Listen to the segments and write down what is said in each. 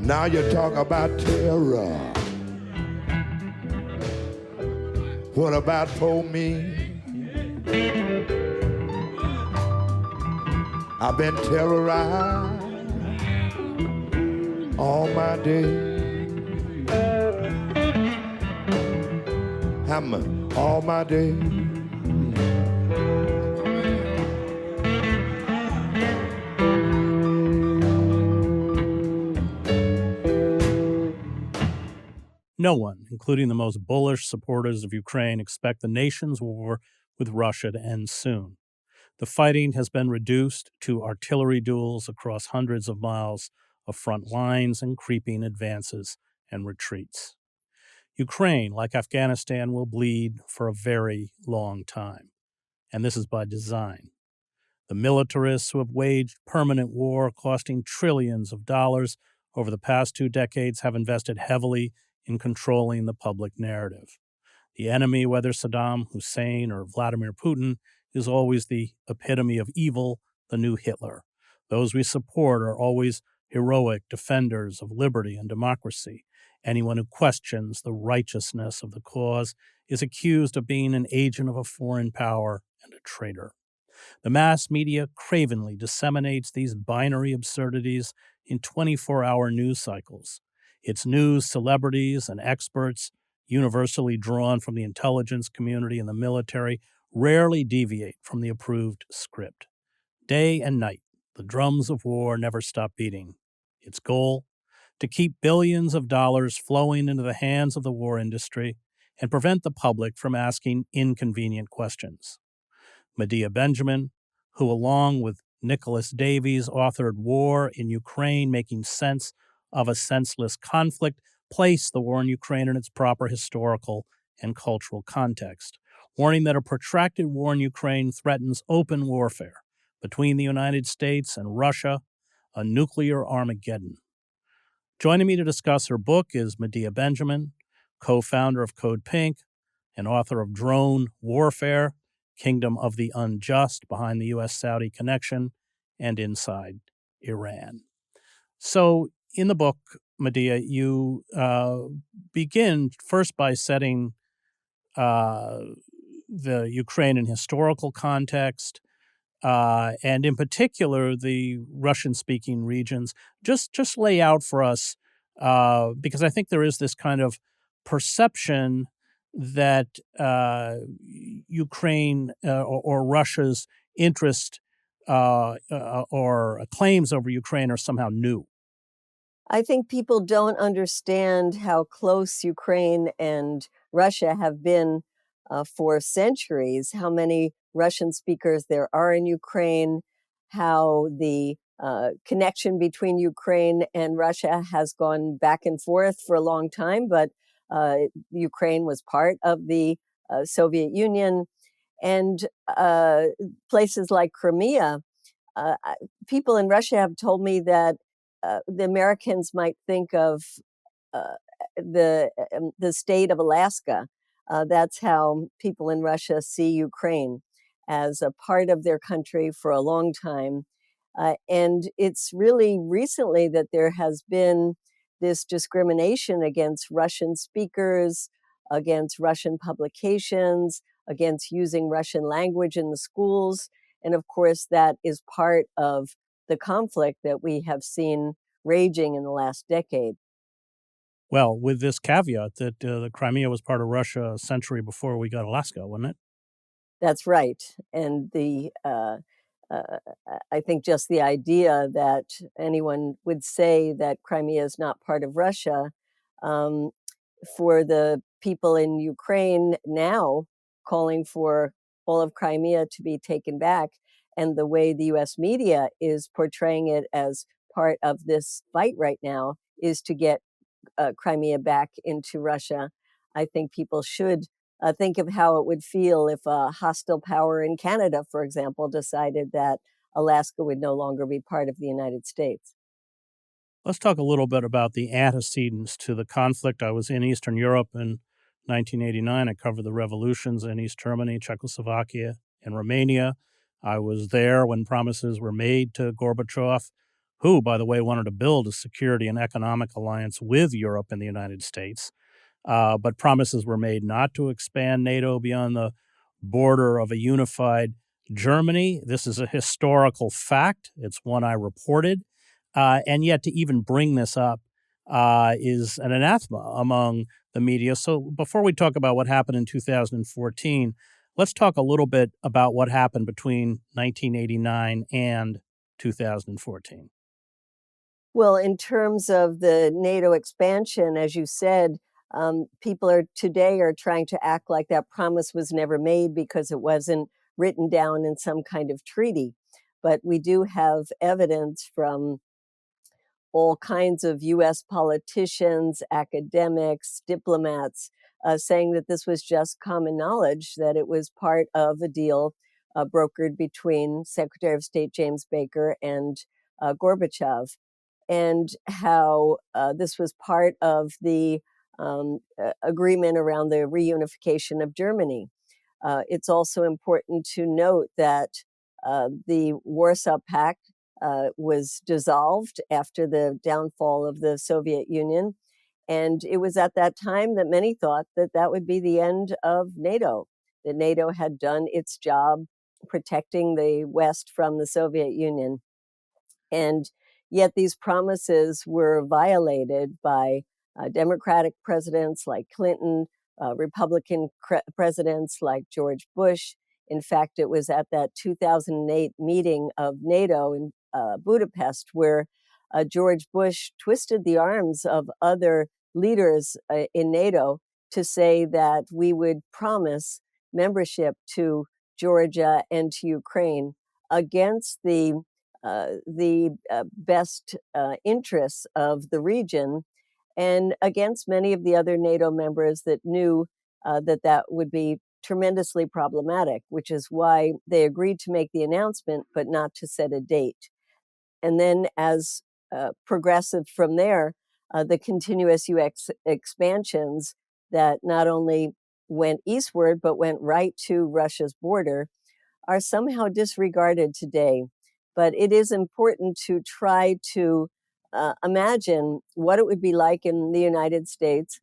Now you talk about terror. What about for me? I've been terrorized all my day. All my day. No one, including the most bullish supporters of Ukraine, expect the nation's war with Russia to end soon. The fighting has been reduced to artillery duels across hundreds of miles of front lines and creeping advances and retreats. Ukraine, like Afghanistan, will bleed for a very long time, and this is by design. The militarists who have waged permanent war costing trillions of dollars over the past 2 decades have invested heavily in controlling the public narrative. The enemy, whether Saddam Hussein or Vladimir Putin, is always the epitome of evil, the new Hitler. Those we support are always heroic defenders of liberty and democracy. Anyone who questions the righteousness of the cause is accused of being an agent of a foreign power and a traitor. The mass media cravenly disseminates these binary absurdities in 24-hour news cycles. Its news celebrities and experts, universally drawn from the intelligence community and the military, rarely deviate from the approved script. Day and night, the drums of war never stop beating. Its goal? To keep billions of dollars flowing into the hands of the war industry and prevent the public from asking inconvenient questions. Medea Benjamin, who along with Nicholas Davies authored War in Ukraine, Making Sense of a Senseless Conflict, placed the war in Ukraine in its proper historical and cultural context, warning that a protracted war in Ukraine threatens open warfare between the United States and Russia, a nuclear Armageddon. Joining me to discuss her book is Medea Benjamin, co-founder of Code Pink and author of Drone Warfare, Kingdom of the Unjust, Behind the U.S.-Saudi Connection, and Inside Iran. So in the book, Medea, you begin first by setting the Ukrainian historical context, and in particular the Russian-speaking regions. Just lay out for us, because I think there is this kind of perception that Ukraine or Russia's interest or claims over Ukraine are somehow new. I think people don't understand how close Ukraine and Russia have been for centuries, how many Russian speakers there are in Ukraine, how the connection between Ukraine and Russia has gone back and forth for a long time, but Ukraine was part of the Soviet Union. And places like Crimea, people in Russia have told me that the Americans might think of the state of Alaska. That's how people in Russia see Ukraine, as a part of their country for a long time. And it's really recently that there has been this discrimination against Russian speakers, against Russian publications, against using Russian language in the schools. And of course, that is part of the conflict that we have seen raging in the last decade. Well, with this caveat that the Crimea was part of Russia a century before we got Alaska, wasn't it? That's right. And I think just the idea that anyone would say that Crimea is not part of Russia, for the people in Ukraine now calling for all of Crimea to be taken back, and the way the U.S. media is portraying it as part of this fight right now is to get Crimea back into Russia. I think people should think of how it would feel if a hostile power in Canada, for example, decided that Alaska would no longer be part of the United States. Let's talk a little bit about the antecedents to the conflict. I was in Eastern Europe in 1989. I covered the revolutions in East Germany, Czechoslovakia, and Romania. I was there when promises were made to Gorbachev, who, by the way, wanted to build a security and economic alliance with Europe and the United States. But promises were made not to expand NATO beyond the border of a unified Germany. This is a historical fact. It's one I reported. And yet to even bring this up is an anathema among the media. So before we talk about what happened in 2014, let's talk a little bit about what happened between 1989 and 2014. Well, in terms of the NATO expansion, as you said, people today are trying to act like that promise was never made because it wasn't written down in some kind of treaty. But we do have evidence from all kinds of US politicians, academics, diplomats, saying that this was just common knowledge, that it was part of a deal brokered between Secretary of State James Baker and Gorbachev, and how this was part of the agreement around the reunification of Germany. It's also important to note that the Warsaw Pact was dissolved after the downfall of the Soviet Union. And it was at that time that many thought that that would be the end of NATO, that NATO had done its job protecting the West from the Soviet Union. And yet these promises were violated by Democratic presidents like Clinton, Republican presidents like George Bush. In fact, it was at that 2008 meeting of NATO in Budapest where George Bush twisted the arms of other leaders in NATO to say that we would promise membership to Georgia and to Ukraine against the best interests of the region and against many of the other NATO members that knew that that would be tremendously problematic, which is why they agreed to make the announcement, but not to set a date. And then as progressive from there, the continuous US expansions that not only went eastward, but went right to Russia's border are somehow disregarded today. But it is important to try to imagine what it would be like in the United States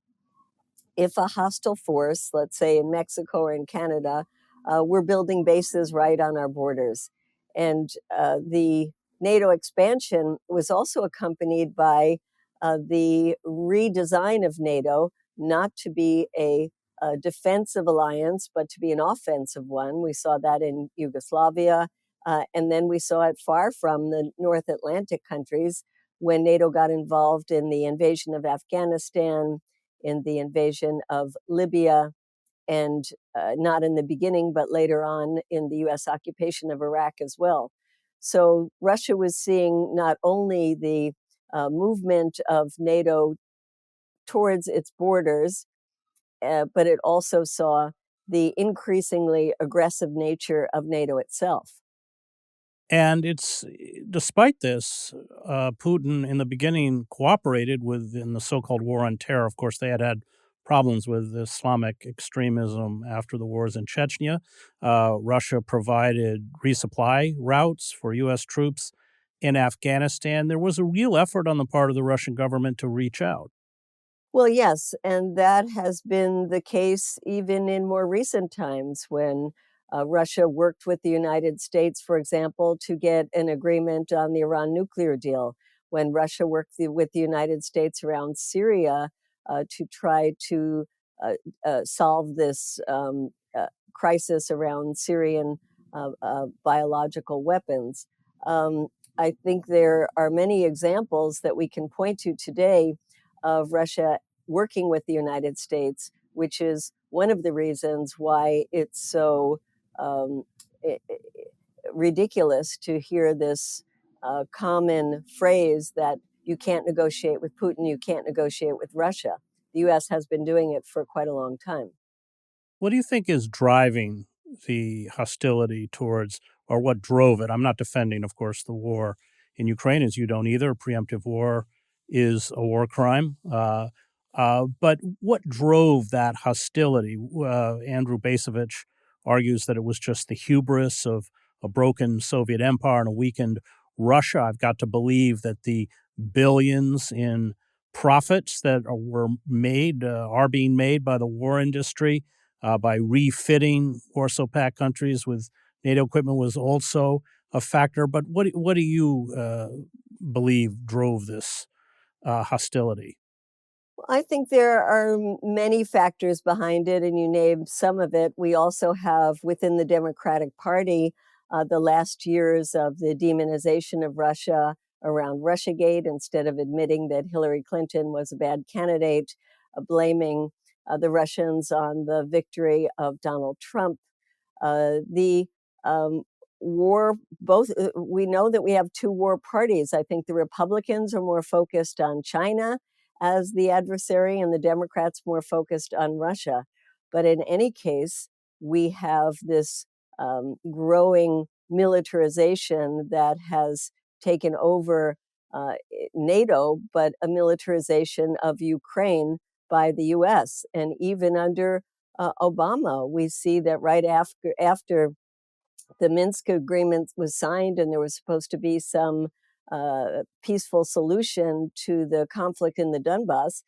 if a hostile force, let's say in Mexico or in Canada, were building bases right on our borders. And the NATO expansion was also accompanied by the redesign of NATO, not to be a defensive alliance, but to be an offensive one. We saw that in Yugoslavia, and then we saw it far from the North Atlantic countries when NATO got involved in the invasion of Afghanistan, in the invasion of Libya, and not in the beginning, but later on in the US occupation of Iraq as well. So Russia was seeing not only the movement of NATO towards its borders, but it also saw the increasingly aggressive nature of NATO itself. And it's despite this, Putin in the beginning cooperated in the so-called war on terror. Of course, they had problems with Islamic extremism after the wars in Chechnya. Russia provided resupply routes for U.S. troops in Afghanistan. There was a real effort on the part of the Russian government to reach out. Well, yes, and that has been the case even in more recent times when Russia worked with the United States, for example, to get an agreement on the Iran nuclear deal, when Russia worked with the United States around Syria to try to solve this crisis around Syrian biological weapons. I think there are many examples that we can point to today of Russia working with the United States, which is one of the reasons why it's so ridiculous to hear this common phrase that you can't negotiate with Putin, you can't negotiate with Russia. The U.S. has been doing it for quite a long time. What do you think is driving the hostility towards, or what drove it? I'm not defending, of course, the war in Ukraine, as you don't either. Preemptive war is a war crime. But what drove that hostility? Andrew Bacevich argues that it was just the hubris of a broken Soviet empire and a weakened Russia. I've got to believe that the billions in profits that are being made by the war industry by refitting Warsaw Pact countries with NATO equipment was also a factor. But what do you believe drove this hostility? I think there are many factors behind it, and you named some of it. We also have within the Democratic Party the last years of the demonization of Russia around Russiagate, instead of admitting that Hillary Clinton was a bad candidate, blaming the Russians on the victory of Donald Trump. The war, both, we know that we have two war parties. I think the Republicans are more focused on China as the adversary, and the Democrats more focused on Russia. But in any case, we have this growing militarization that has taken over NATO, but a militarization of Ukraine by the US. And even under Obama, we see that right after the Minsk agreement was signed and there was supposed to be some peaceful solution to the conflict in the Donbass,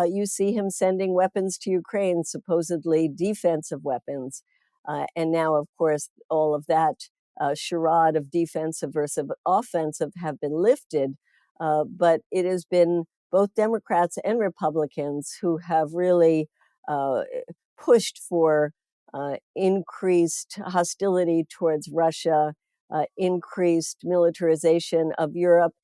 you see him sending weapons to Ukraine, supposedly defensive weapons. And now, of course, all of that charade of defensive versus offensive have been lifted. But it has been both Democrats and Republicans who have really pushed for increased hostility towards Russia, increased militarization of Europe.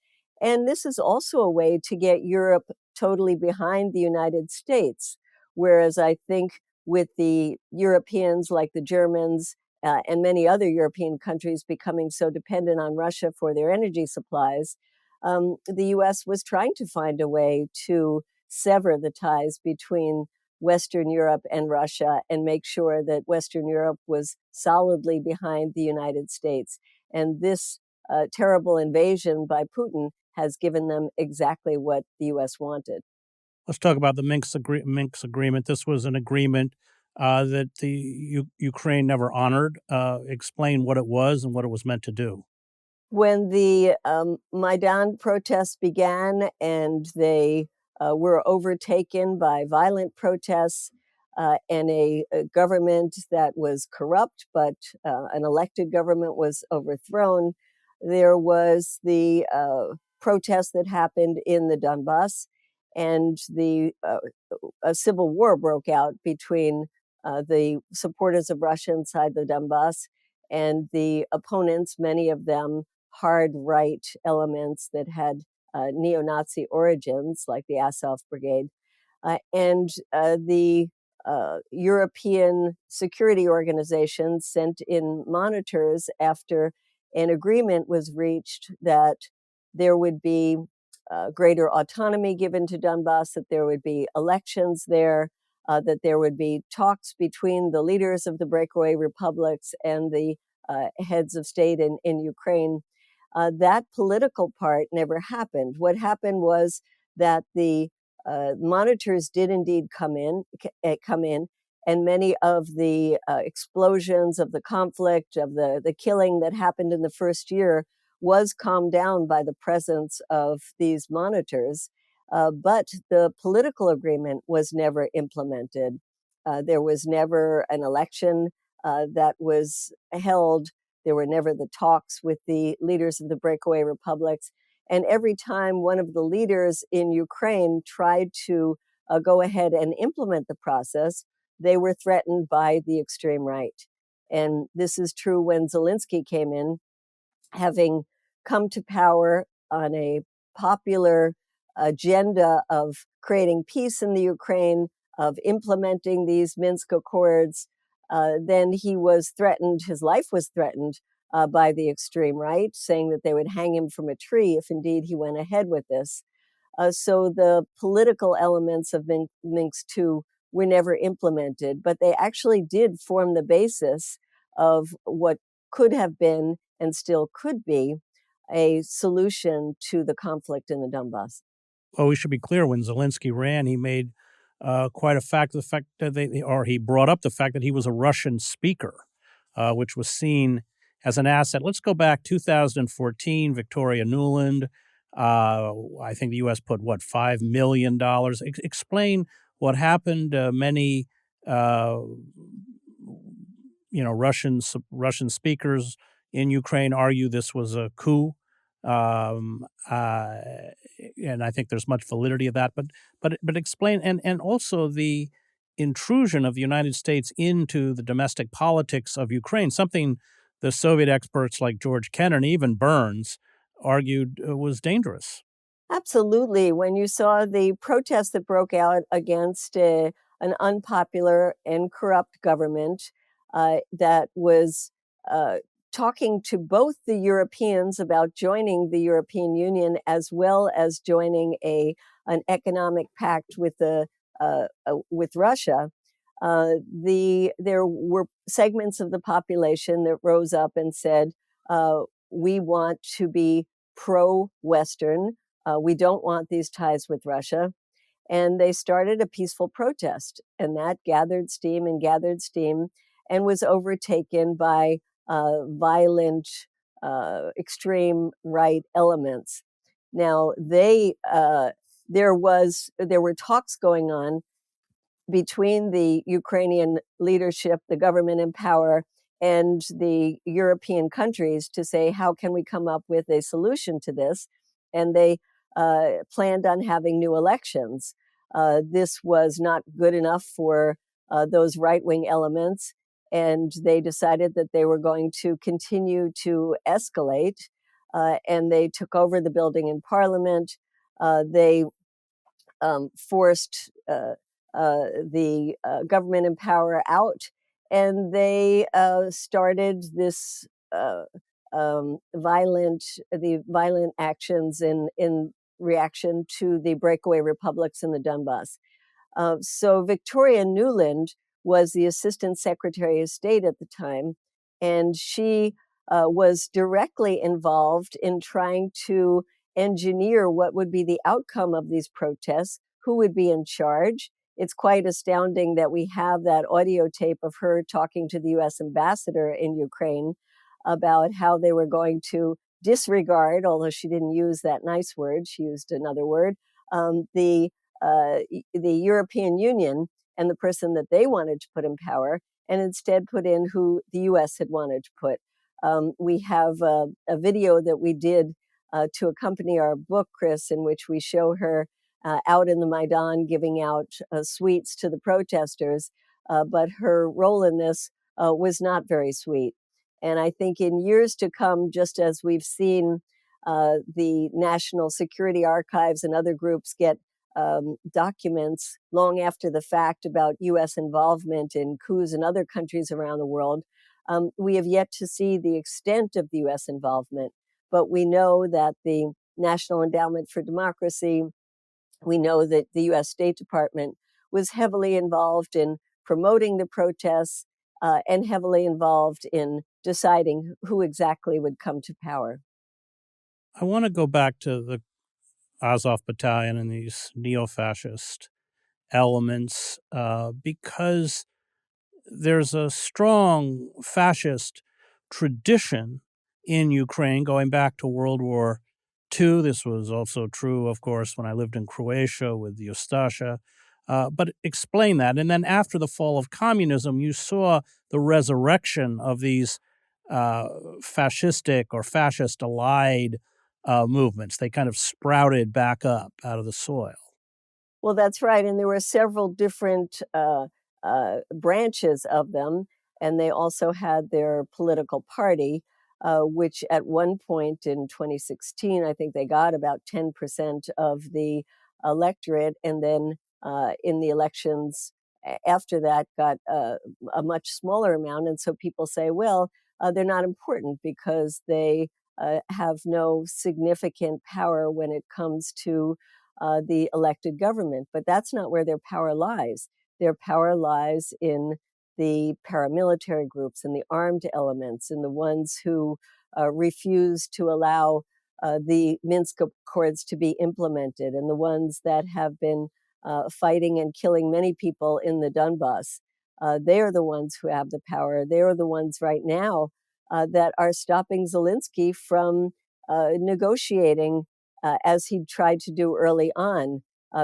And this is also a way to get Europe totally behind the United States. Whereas I think with the Europeans, like the Germans and many other European countries, becoming so dependent on Russia for their energy supplies, the US was trying to find a way to sever the ties between Western Europe and Russia and make sure that Western Europe was solidly behind the United States. And this terrible invasion by Putin has given them exactly what the U.S. wanted. Let's talk about the Minsk agreement. This was an agreement that the Ukraine never honored. Explain what it was and what it was meant to do. When the Maidan protests began and they were overtaken by violent protests and a government that was corrupt, but an elected government was overthrown, there was the protest that happened in the Donbass, and a civil war broke out between the supporters of Russia inside the Donbass and the opponents, many of them hard right elements that had neo-Nazi origins, like the Azov Brigade. And the European Security Organization sent in monitors after an agreement was reached that there would be greater autonomy given to Donbass, that there would be elections there, that there would be talks between the leaders of the breakaway republics and the heads of state in Ukraine. That political part never happened. What happened was that the monitors did indeed come in, and many of the explosions of the conflict, of the killing that happened in the first year, was calmed down by the presence of these monitors. But the political agreement was never implemented. There was never an election that was held. There were never the talks with the leaders of the breakaway republics. And every time one of the leaders in Ukraine tried to go ahead and implement the process, they were threatened by the extreme right. And this is true when Zelensky came in, having come to power on a popular agenda of creating peace in the Ukraine, of implementing these Minsk Accords. Then he was threatened, his life was threatened by the extreme right, saying that they would hang him from a tree if indeed he went ahead with this. So the political elements of Minsk II were never implemented, but they actually did form the basis of what could have been and still could be a solution to the conflict in the Donbass. Well, we should be clear. When Zelensky ran, he made quite a fact the fact that he brought up the fact that he was a Russian speaker, which was seen as an asset. Let's go back 2014, Victoria Nuland. I think the U.S. put, $5 million? Explain what happened. Many, Russian speakers in Ukraine argue this was a coup. Um, uh, and I think there's much validity of that. But explain, and also the intrusion of the United States into the domestic politics of Ukraine, something the Soviet experts like George Kennan and even Burns argued was dangerous. Absolutely. When you saw the protests that broke out against an unpopular and corrupt government that was uh, talking to both the Europeans about joining the European Union as well as joining an economic pact with Russia, there were segments of the population that rose up and said, "We want to be pro-Western. We don't want these ties with Russia." And they started a peaceful protest, and that gathered steam and was overtaken by violent, extreme right elements. Now, there were talks going on between the Ukrainian leadership, the government in power, and the European countries to say, how can we come up with a solution to this? And they planned on having new elections. This was not good enough for those right wing elements, and they decided that they were going to continue to escalate. And they took over the building in Parliament. They forced the government in power out, and they started this violent actions in reaction to the breakaway republics in the Donbass. So Victoria Nuland was the Assistant Secretary of State at the time, and she was directly involved in trying to engineer what would be the outcome of these protests, who would be in charge. It's quite astounding that we have that audio tape of her talking to the U.S. ambassador in Ukraine about how they were going to disregard, although she didn't use that nice word, she used another word, the European Union and the person that they wanted to put in power, and instead put in who the U.S. had wanted to put. We have a video that we did to accompany our book, Chris, in which we show her out in the Maidan giving out sweets to the protesters, but her role in this was not very sweet. And I think in years to come, just as we've seen the National Security Archives and other groups get documents long after the fact about U.S. involvement in coups in other countries around the world, we have yet to see the extent of the U.S. involvement. But we know that the National Endowment for Democracy, we know that the U.S. State Department was heavily involved in promoting the protests and heavily involved in deciding who exactly would come to power. I want to go back to the Azov Battalion and these neo-fascist elements because there's a strong fascist tradition in Ukraine going back to World War II. This was also true, of course, when I lived in Croatia with Ustasha. But explain that. And then after the fall of communism, you saw the resurrection of these fascistic or fascist-allied movements. They kind of sprouted back up out of the soil. Well, that's right. And there were several different branches of them. And they also had their political party, which at one point in 2016, I think they got about 10% of the electorate. And then in the elections after that, got a much smaller amount. And so people say, well, they're not important because they have no significant power when it comes to the elected government. But that's not where their power lies. Their power lies in the paramilitary groups and the armed elements and the ones who refuse to allow the Minsk Accords to be implemented, and the ones that have been fighting and killing many people in the Donbass. They are the ones who have the power. They are the ones right now that are stopping Zelensky from negotiating as he tried to do early on,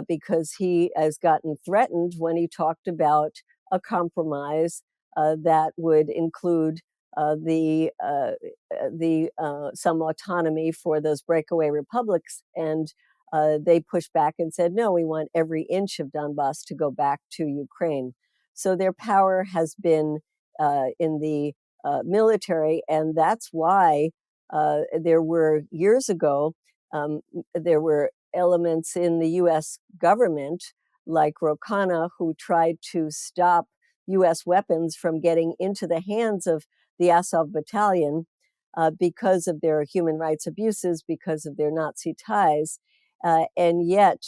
because he has gotten threatened when he talked about a compromise that would include some autonomy for those breakaway republics, and they pushed back and said, no, we want every inch of Donbass to go back to Ukraine. So their power has been in the military, and that's why there were years ago, there were elements in the US government like Rokana who tried to stop US weapons from getting into the hands of the Azov battalion because of their human rights abuses, because of their Nazi ties. And yet,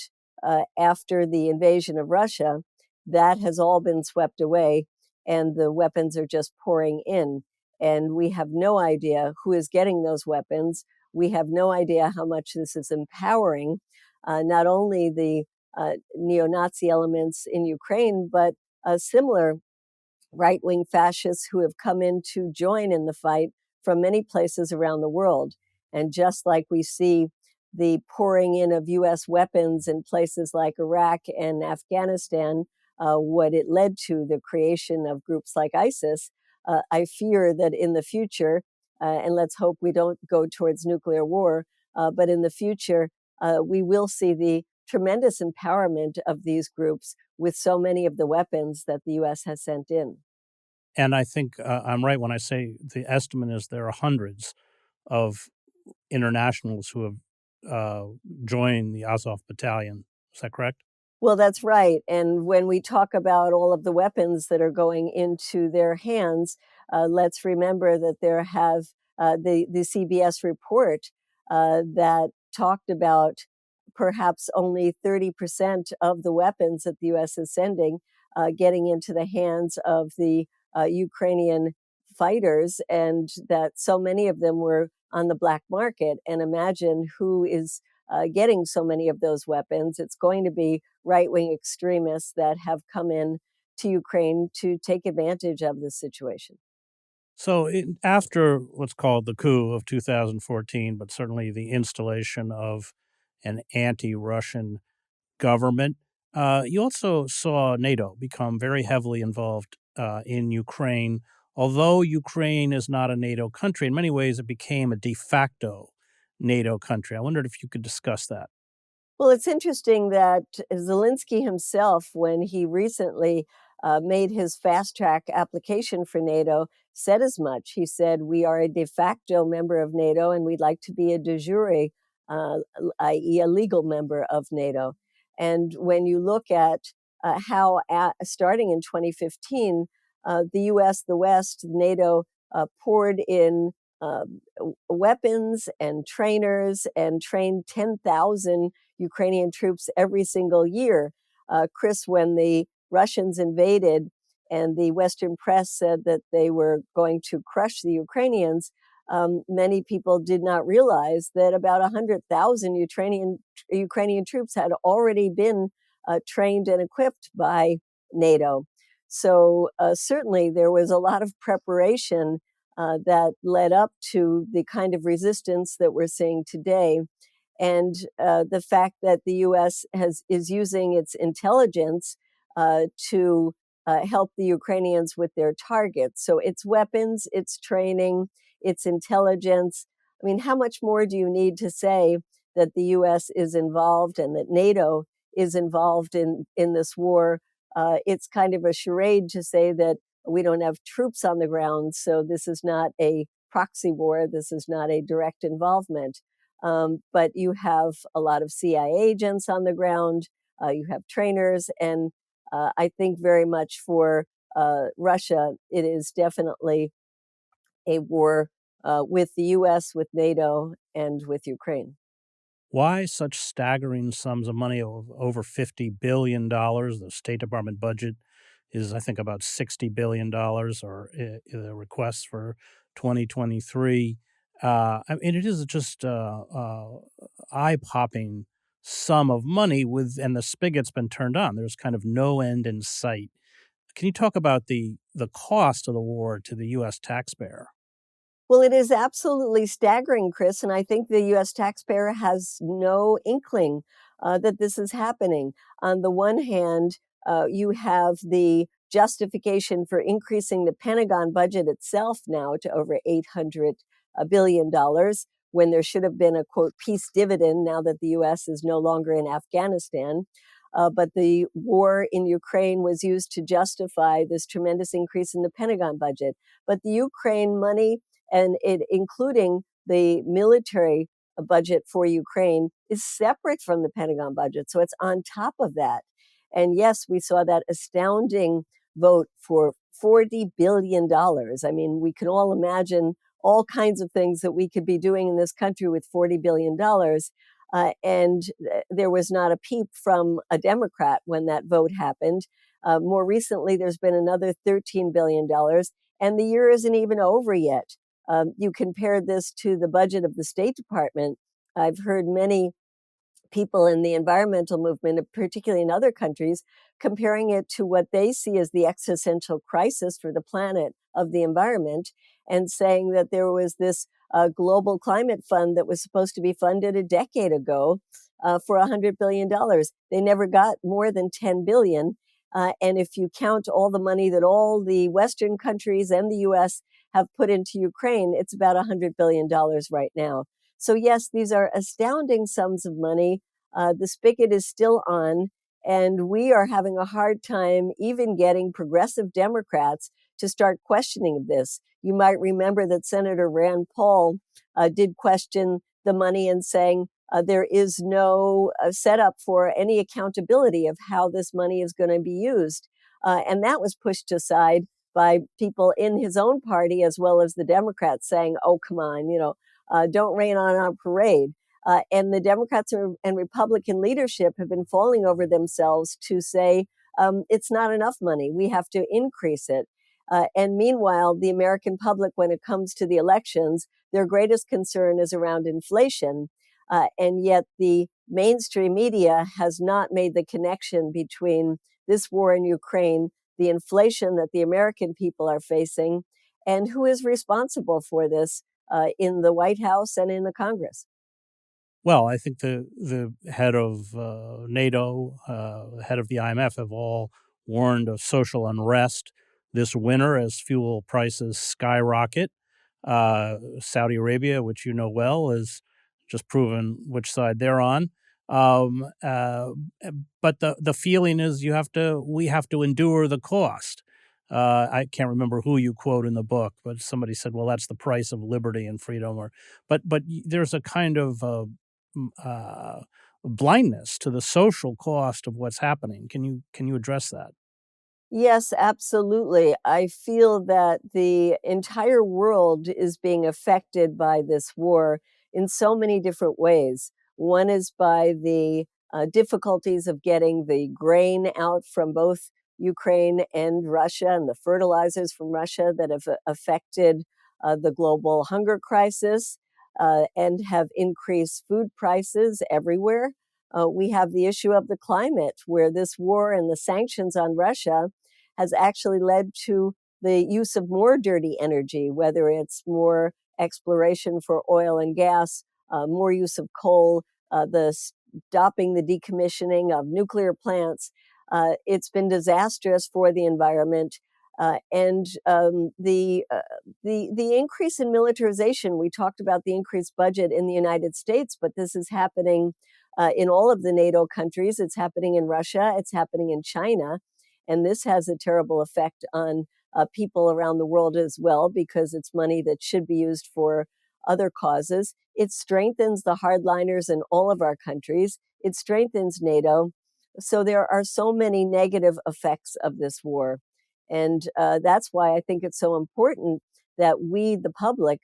after the invasion of Russia, that has all been swept away, and the weapons are just pouring in. And we have no idea who is getting those weapons. We have no idea how much this is empowering not only the neo-Nazi elements in Ukraine, but similar right-wing fascists who have come in to join in the fight from many places around the world. And just like we see the pouring in of U.S. weapons in places like Iraq and Afghanistan, what it led to, the creation of groups like ISIS, I fear that in the future, and let's hope we don't go towards nuclear war, but in the future, we will see the tremendous empowerment of these groups with so many of the weapons that the U.S. has sent in. And I think I'm right when I say the estimate is there are hundreds of internationals who have joined the Azov battalion. Is that correct? Well, that's right. And when we talk about all of the weapons that are going into their hands, let's remember that there have the CBS report that talked about perhaps only 30% of the weapons that the U.S. is sending getting into the hands of the Ukrainian fighters, and that so many of them were on the black market. And imagine who is getting so many of those weapons. It's going to be right-wing extremists that have come in to Ukraine to take advantage of this situation. So after what's called the coup of 2014, but certainly the installation of an anti-Russian government, you also saw NATO become very heavily involved in Ukraine. Although Ukraine is not a NATO country, in many ways it became a de facto NATO country. I wondered if you could discuss that. Well, it's interesting that Zelensky himself, when he recently made his fast track application for NATO, said as much. He said, we are a de facto member of NATO and we'd like to be a de jure, i.e., a legal member of NATO. And when you look at how, starting in 2015, the US, the West, NATO poured in weapons and trainers and trained 10,000 Ukrainian troops every single year. Chris, when the Russians invaded and the Western press said that they were going to crush the Ukrainians, many people did not realize that about 100,000 Ukrainian troops had already been trained and equipped by NATO. So certainly there was a lot of preparation that led up to the kind of resistance that we're seeing today. And the fact that the U.S. is using its intelligence to help the Ukrainians with their targets. So its weapons, its training, its intelligence. I mean, how much more do you need to say that the U.S. is involved and that NATO is involved in this war? It's kind of a charade to say that we don't have troops on the ground, so this is not a proxy war. This is not a direct involvement. But you have a lot of CIA agents on the ground. You have trainers. And I think very much for Russia, it is definitely a war with the US, with NATO, and with Ukraine. Why such staggering sums of money of over $50 billion? The State Department budget is, I think, about $60 billion, or the request for 2023. I mean, it is just eye-popping sum of money and the spigot's been turned on. There's kind of no end in sight. Can you talk about the cost of the war to the U.S. taxpayer? Well, it is absolutely staggering, Chris, and I think the US taxpayer has no inkling that this is happening. On the one hand, you have the justification for increasing the Pentagon budget itself now to over $800 billion dollars, when there should have been a quote peace dividend now that the US is no longer in Afghanistan. But the war in Ukraine was used to justify this tremendous increase in the Pentagon budget. But the Ukraine money, and it including the military budget for Ukraine, is separate from the Pentagon budget. So it's on top of that. And yes, we saw that astounding vote for $40 billion. I mean, we can all imagine all kinds of things that we could be doing in this country with $40 billion. And there was not a peep from a Democrat when that vote happened. More recently, there's been another $13 billion, and the year isn't even over yet. You compare this to the budget of the State Department. I've heard many people in the environmental movement, particularly in other countries, comparing it to what they see as the existential crisis for the planet of the environment, and saying that there was this global climate fund that was supposed to be funded a decade ago for $100 billion. They never got more than $10 billion. And if you count all the money that all the Western countries and the US have put into Ukraine, it's about $100 billion right now. So yes, these are astounding sums of money. The spigot is still on, and we are having a hard time even getting progressive Democrats to start questioning this. You might remember that Senator Rand Paul did question the money and saying there is no setup for any accountability of how this money is going to be used. And that was pushed aside by people in his own party as well as the Democrats saying, oh, come on, don't rain on our parade. And the Democrats and Republican leadership have been falling over themselves to say it's not enough money. We have to increase it. And meanwhile, the American public, when it comes to the elections, their greatest concern is around inflation. And yet the mainstream media has not made the connection between this war in Ukraine, the inflation that the American people are facing, and who is responsible for this in the White House and in the Congress. Well, I think the head of NATO, head of the IMF have all warned of social unrest this winter as fuel prices skyrocket. Saudi Arabia, which you know well, has just proven which side they're on. But the feeling is we have to endure the cost. I can't remember who you quote in the book, but somebody said, "Well, that's the price of liberty and freedom." But there's a kind of blindness to the social cost of what's happening. Can you address that? Yes, absolutely. I feel that the entire world is being affected by this war in so many different ways. One is by the difficulties of getting the grain out from both Ukraine and Russia, and the fertilizers from Russia that have affected the global hunger crisis and have increased food prices everywhere. We have the issue of the climate, where this war and the sanctions on Russia has actually led to the use of more dirty energy, whether it's more exploration for oil and gas, more use of coal, the stopping the decommissioning of nuclear plants. It's been disastrous for the environment. And the increase in militarization, we talked about the increased budget in the United States, but this is happening in all of the NATO countries. It's happening in Russia. It's happening in China. And this has a terrible effect on people around the world as well, because it's money that should be used for other causes. It strengthens the hardliners in all of our countries. It strengthens NATO. So there are so many negative effects of this war. And that's why I think it's so important that we, the public,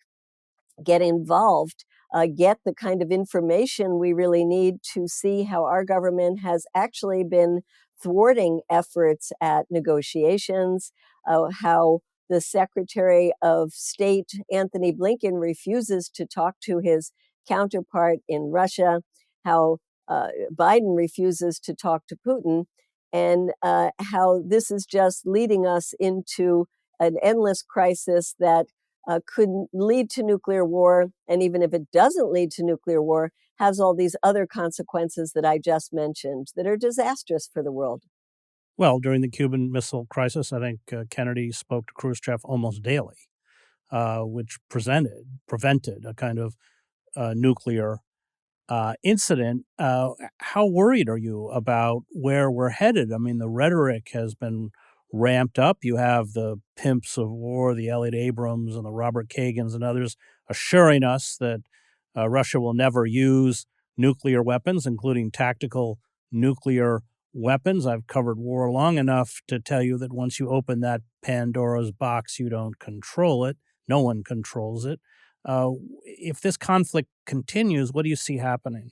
get involved, get the kind of information we really need to see how our government has actually been thwarting efforts at negotiations, how the Secretary of State, Anthony Blinken, refuses to talk to his counterpart in Russia, how Biden refuses to talk to Putin, and how this is just leading us into an endless crisis that could lead to nuclear war. And even if it doesn't lead to nuclear war, has all these other consequences that I just mentioned that are disastrous for the world. Well, during the Cuban Missile Crisis, I think Kennedy spoke to Khrushchev almost daily, which prevented a kind of nuclear incident. How worried are you about where we're headed? I mean, the rhetoric has been ramped up. You have the pimps of war, the Elliot Abrams and the Robert Kagans and others assuring us that Russia will never use nuclear weapons, including tactical nuclear weapons. I've covered war long enough to tell you that once you open that Pandora's box, you don't control it. No one controls it. If this conflict continues, what do you see happening?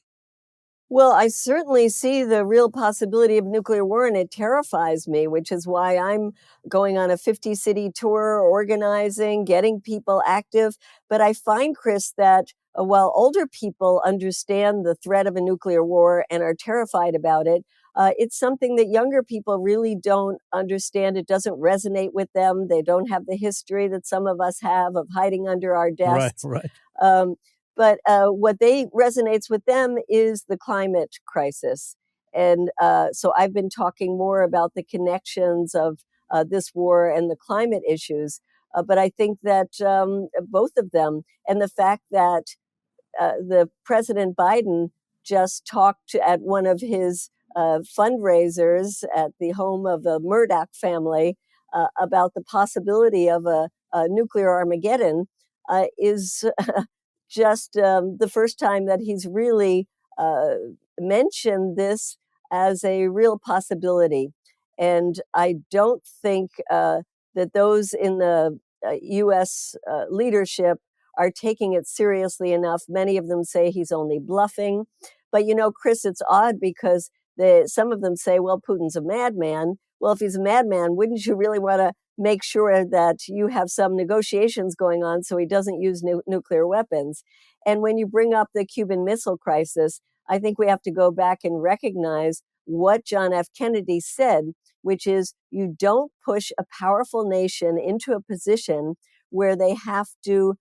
Well, I certainly see the real possibility of nuclear war, and it terrifies me, which is why I'm going on a 50-city tour, organizing, getting people active. But I find, Chris, that while older people understand the threat of a nuclear war and are terrified about it, it's something that younger people really don't understand. It doesn't resonate with them. They don't have the history that some of us have of hiding under our Right, desks. right. Um, but what they resonates with them is the climate crisis. And so I've been talking more about the connections of this war and the climate issues. But I think that both of them, and the fact that the President Biden just talked at one of his fundraisers at the home of the Murdoch family about the possibility of a nuclear Armageddon is just the first time that he's really uh, mentioned this as a real possibility. And I don't think that those in the U.S. Leadership are taking it seriously enough. Many of them say he's only bluffing. But Chris, it's odd because some of them say, well, Putin's a madman. Well, if he's a madman, wouldn't you really want to make sure that you have some negotiations going on so he doesn't use nuclear weapons? And when you bring up the Cuban Missile Crisis, I think we have to go back and recognize what John F. Kennedy said, which is you don't push a powerful nation into a position where they have to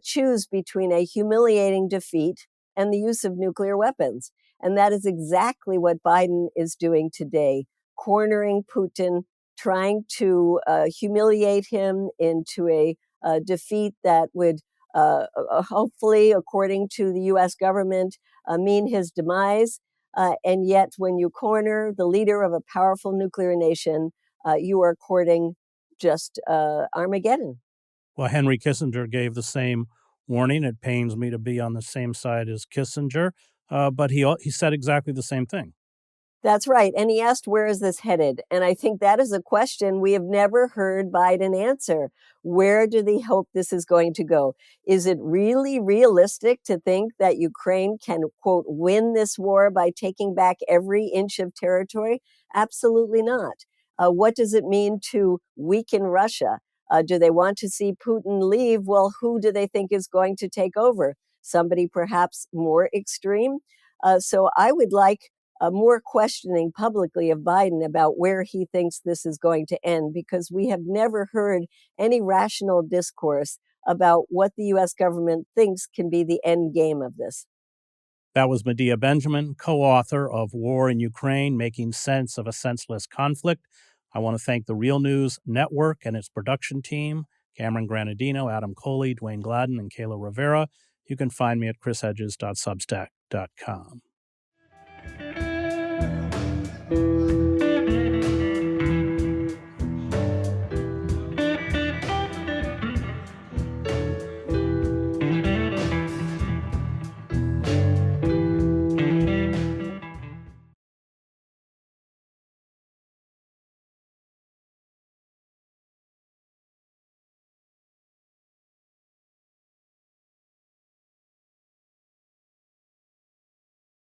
choose between a humiliating defeat and the use of nuclear weapons. And that is exactly what Biden is doing today, cornering Putin, trying to humiliate him into a defeat that would hopefully, according to the U.S. government, mean his demise. And yet, when you corner the leader of a powerful nuclear nation, you are courting just Armageddon. Well, Henry Kissinger gave the same warning. It pains me to be on the same side as Kissinger, but he said exactly the same thing. That's right. And he asked, where is this headed? And I think that is a question we have never heard Biden answer. Where do they hope this is going to go? Is it really realistic to think that Ukraine can, quote, win this war by taking back every inch of territory? Absolutely not. What does it mean to weaken Russia? Do they want to see Putin leave? Well, who do they think is going to take over? Somebody perhaps more extreme? So I would like more questioning publicly of Biden about where he thinks this is going to end, because we have never heard any rational discourse about what the U.S. government thinks can be the end game of this. That was Medea Benjamin, co-author of War in Ukraine, Making Sense of a Senseless Conflict. I want to thank the Real News Network and its production team, Cameron Granadino, Adam Coley, Dwayne Gladden, and Kayla Rivera. You can find me at chrishedges.substack.com.